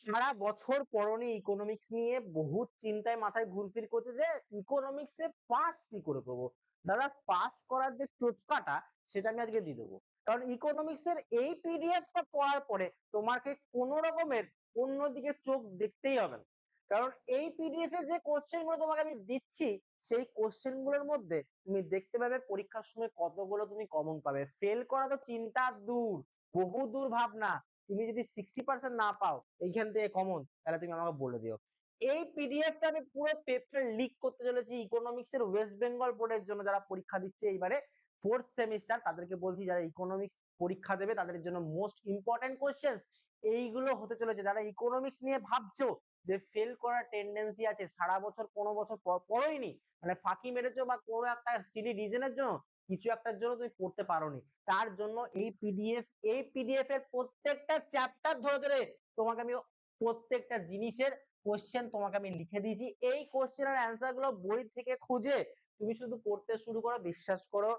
সারা বছর পড়নি ইকোনমিক্স নিয়ে, বহুত চিন্তায় মাথায় ঘুরফির করছে যে ইকোনমিক্সে পাস কি করে করবো। দাদা, পাস করার যে টোটকাটা সেটা আমি আজকে দিয়ে দেবো। কারণ ইকোনমিক্স এর এই পিডিএফটা পড়ার পরে তোমাকে কোনো রকমের অন্যদিকে চোখ দেখতেই হবে না। কারণ এই পিডিএফ এর যে কোশ্চেন গুলো তোমাকে আমি দিচ্ছি, সেই কোশ্চেন গুলোর মধ্যে তুমি দেখতে পাবে পরীক্ষার সময় কতগুলো তুমি কমন পাবে। ফেল করা তো চিন্তা দূর, বহু দূর ভাবনা। তুমি যদি 60% না পাও এইখান থেকে কমন, তাহলে তুমি আমাকে বলে দিও। এই পিডিএফটা আমি পুরো পেপার লিক করতে চলেছি ইকোনমিক্স এর ওয়েস্ট বেঙ্গল বোর্ডের জন্য, যারা পরীক্ষা দিচ্ছে এইবারে 4th সেমিস্টার, তাদেরকে বলছি যারা ইকোনমিক্স পরীক্ষা দেবে তাদের জন্য মোস্ট ইম্পর্টেন্ট কোশ্চেন এইগুলো হতে চলেছে। যারা ইকোনমিক্স নিয়ে ভাবছো যে ফেল করার টেন্ডেন্সি আছে, সারা বছর কোনো বছর পড়োইনি, মানে ফাঁকি মেরেছো বা কোনো একটা সিলি রিজনের জন্য, কিছু একটার জন্য তুমি পড়তে পারোনি, তার জন্য এই পিডিএফ এর প্রত্যেকটা চ্যাপ্টার ধরে ধরে তোমাকে আমি প্রত্যেকটা জিনিসের কোশ্চেন তোমাকে আমি লিখে দিয়েছি। এই কোশ্চেনের অ্যান্সার গুলো বই থেকে খুঁজে তুমি শুধু পড়তে শুরু করো, বিশ্বাস করো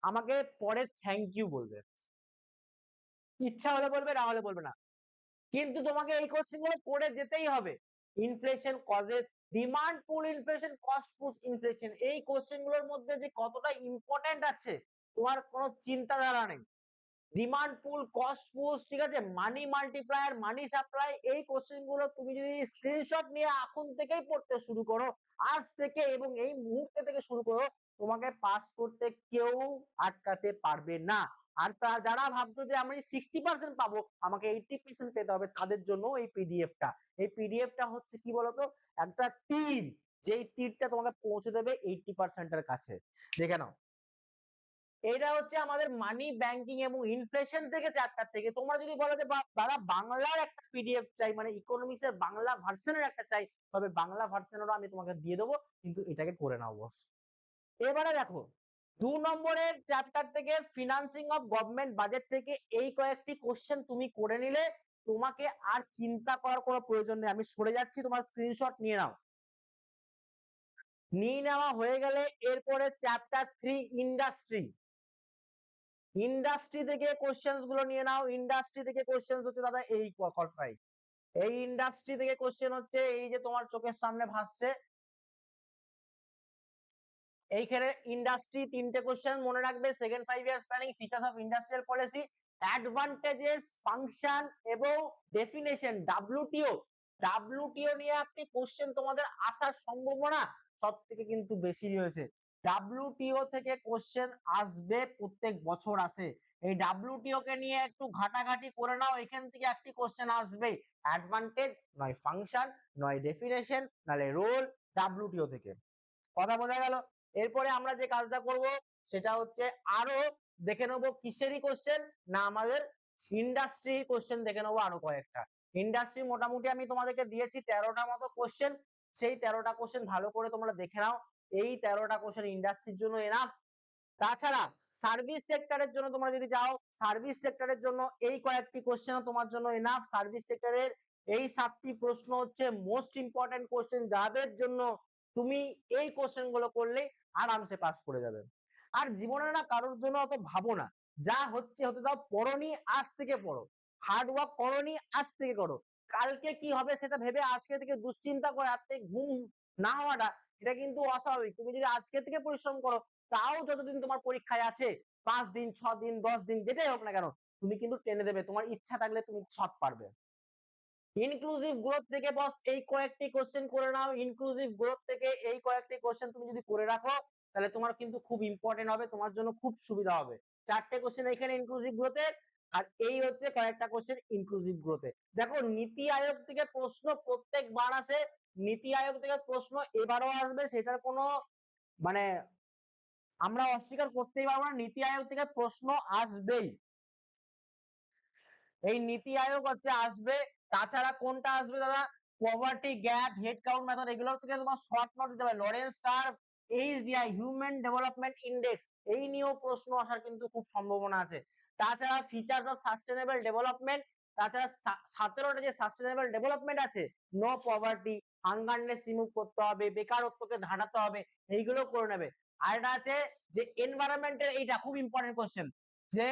আমাকে পরে থ্যাংক ইউ বলবে। ইচ্ছা হলে বলবে, না হলে বলবে না, কিন্তু তোমাকে এই কোশ্চেন গুলো পড়ে যেতেই হবে। ইনফ্লেশন কজেস, ডিমান্ড পুল ইনফ্লেশন, কস্ট পুশ ইনফ্লেশন, এই কোশ্চেন গুলোর মধ্যে যে কতটা ইম্পর্টেন্ট আছে তোমার কোনো চিন্তাধারা নেই। ডিমান্ড পুল, কস্ট পুশ, ঠিক আছে, মানি মাল্টিপ্লায়ার, মানি সাপ্লাই, এই কোশ্চেন গুলো তুমি যদি স্ক্রিনশট নিয়ে এখন থেকেই পড়তে শুরু করো, আজ থেকে এবং এই মুহূর্তে থেকে শুরু করো, তোমাকে পাস করতে কেউ আটকাতে পারবে না। আর যারা ভাবছো যে আমি 60% পাবো, আমাকে 80% পেতে হবে, তাদের জন্য এই পিডিএফটা। এই পিডিএফটা হচ্ছে কি বলতো, একটা তীর, যেই তীরটা তোমাকে পৌঁছে দেবে 80% এর কাছে। দেখে নাও, এটা হচ্ছে আমাদের মানি ব্যাংকিং এবং ইনফ্লেশন থেকে চ্যাপ্টার থেকে। তোমরা যদি বলো যে দাদা বাংলার একটা পিডিএফ চাই, মানে ইকোনমিক্স এর বাংলা ভার্সনের একটা চাই, তবে বাংলা ভার্সনেরও আমি তোমাকে দিয়ে দেবো, কিন্তু এটাকে করে নাও বস। এবারে দেখো, 2 নম্বরের চ্যাপ্টার থেকে ফিনান্সিং অফ গভর্নমেন্ট বাজেট থেকে এই কয়েকটি কোশ্চেন তুমি করে নিলে তোমাকে আর চিন্তা করার কোনো প্রয়োজন নেই। আমি সরে যাচ্ছি, তোমার স্ক্রিনশট নিয়ে নাও। নিয়ে নেওয়া হয়ে গেলে এরপরে চ্যাপ্টার 3 ইন্ডাস্ট্রি। ইন্ডাস্ট্রি থেকে কোশ্চেন্স গুলো নিয়ে নাও। ইন্ডাস্ট্রি থেকে কোশ্চেন্স হচ্ছে দাদা এই কটাই। এই ইন্ডাস্ট্রি থেকে কোশ্চেন হচ্ছে এই যে তোমার চোখের সামনে ভাসছে, এইখানে ইন্ডাস্ট্রি 3টে কোশ্চেন মনে রাখবে। Second 5 years planning, features of industrial policy, advantages, function এবং ডেফিনেশন। ডাব্লিউটিও নিয়ে আপনি কোশ্চেন তোমাদের আসার সম্ভাবনা সব থেকে কিন্তু বেশি রয়েছে। ডাব্লিউটিও থেকে কোশ্চেন আসবে, প্রত্যেক বছর আসে। এই ডাব্লিউটিও কে নিয়ে একটু ঘাটাঘাটি করে নাও, এখান থেকে একটি কোশ্চেন আসবে, অ্যাডভান্টেজ নয় ফাংশন, নয় ডেফিনেশন, নালে রোল, ডাব্লিউটিও থেকে। কথা বোঝা গেল? এরপরে আমরা যে কাজটা করব সেটা হচ্ছে আরো দেখে নেবো কিসেরই কোশ্চেন না, আমাদের ইন্ডাস্ট্রি কোশ্চেন দেখে নেবো আরো কয়েকটা। ইন্ডাস্ট্রি মোটামুটি আমি তোমাদেরকে দিয়েছি 13টা মতো কোশ্চেন, সেই 13টা কোশ্চেন ভালো করে তোমরা দেখে নাও। এই 13টা কোশ্চেন ইন্ডাস্ট্রির জন্য এনাফ। তাছাড়া সার্ভিস সেক্টরের জন্য তোমরা যদি যাও, সার্ভিস সেক্টরের জন্য এই কয়েকটি কোশ্চেন তোমার জন্য এনাফ। সার্ভিস সেক্টরের এই 7টি প্রশ্ন হচ্ছে মোস্ট ইম্পর্টেন্ট কোশ্চেন, যাদের জন্য তুমি এই কোশ্চেন গুলো করলে আরামসে পাস করে যাবে। আর জীবনে না কারোর জন্য অত ভাবো না, যা হচ্ছে হতে দাও। পড়নি আজ থেকে পড়ো, হার্ড ওয়ার্ক করনি আজ থেকে করো। কালকে কি হবে সেটা ভেবে আজকে থেকে দুশ্চিন্তা করে রাতে ঘুম না হওয়াটা, এটা কিন্তু অস্বাভাবিক। তুমি যদি আজকে থেকে পরিশ্রম করো, তাও যতদিন তোমার পরীক্ষায় আছে, 5 দিন 6 দিন 10 দিন যেটাই হোক না কেন, তুমি কিন্তু টেনে দেবে। তোমার ইচ্ছা থাকলে তুমি সব পারবে। ইনক্লুসিভ গ্রোথ থেকে বস এই কয়েকটি কোশ্চেন করে নাও। ইনক্লুসিভ গ্রোথ থেকে এই কয়েকটি কোশ্চেন তুমি যদি করে রাখো, তাহলে তোমার কিন্তু খুব ইম্পর্টেন্ট হবে, তোমার জন্য খুব সুবিধা হবে। 4টে কোশ্চেন এখানে ইনক্লুসিভ গ্রোথের, আর এই হচ্ছে কয়েকটা কোশ্চেন ইনক্লুসিভ গ্রোথে। দেখো, নীতি আয়োগ থেকে প্রশ্ন প্রত্যেকবার আসে, নীতি আয়োগ থেকে প্রশ্ন এবারও আসবে, সেটার কোনো মানে আমরা অস্বীকার করতেই পারবো না। নীতি আয়োগ থেকে প্রশ্ন আসবেই, এই নীতি আয়োগ হচ্ছে আসবে। তাছাড়া কোনটা আসবে দাদা, poverty gap, head count method, এগুলোর থেকে তোমার শর্ট নোট দিতে পারে। Lawrence curve, HDI, human development index, এই নিয়েও প্রশ্ন আসার কিন্তু খুব সম্ভাবনা আছে। তাছাড়া ফিচার্স অফ সাস্টেনেবল ডেভেলপমেন্ট, তাছাড়া 17টা যে সাস্টেনেবল ডেভেলপমেন্ট আছে, নো পভার্টি, হাঙ্গারনেস রিমুভ করতে হবে, বেকারত্বকে ঘাটাতে হবে, এইগুলো করে নেবে। আর এটা আছে যে এনভায়রনমেন্টের, এইটা খুব ইম্পর্টেন্ট কোশ্চেন, যে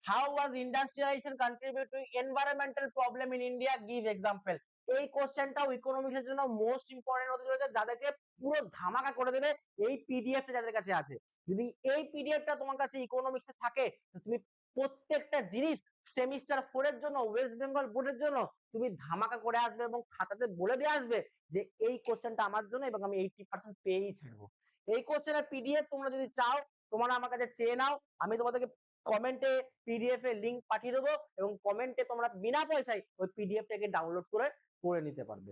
how was industrialisation contribute to environmental problem in India, give example. এই কোশ্চেনটাও ইকোনমিক্স এর জন্য মোস্ট ইম্পর্টেন্ট হতে চলেছে, যাদেরকে পুরো ধামাকা করে দেবে এই পিডিএফটা যাদের কাছে আছে। যদি এই পিডিএফটা তোমার কাছে ইকোনমিক্সে থাকে, তো তুমি প্রত্যেকটা জিনিস সেমিস্টার 4 এর জন্য ওয়েস্ট বেঙ্গল বোর্ডের জন্য তুমি ধামাকা করে আসবে এবং খাতাতে বলে দিয়ে আসবে যে এই কোশ্চেনটা আমার জন্য এবং আমি 80% পেয়েই ছাড়বো। এই কোশ্চেনের পিডিএফ তোমরা যদি চাও, তোমরা আমার কাছে চেয়ে নাও, আমি তোমাদেরকে কমেন্টে পিডিএফ এর লিংক পাঠিয়ে দেবো এবং কমেন্টে তোমরা বিনা পয়সায় ওই পিডিএফটাকে ডাউনলোড করে পড়ে নিতে পারবে।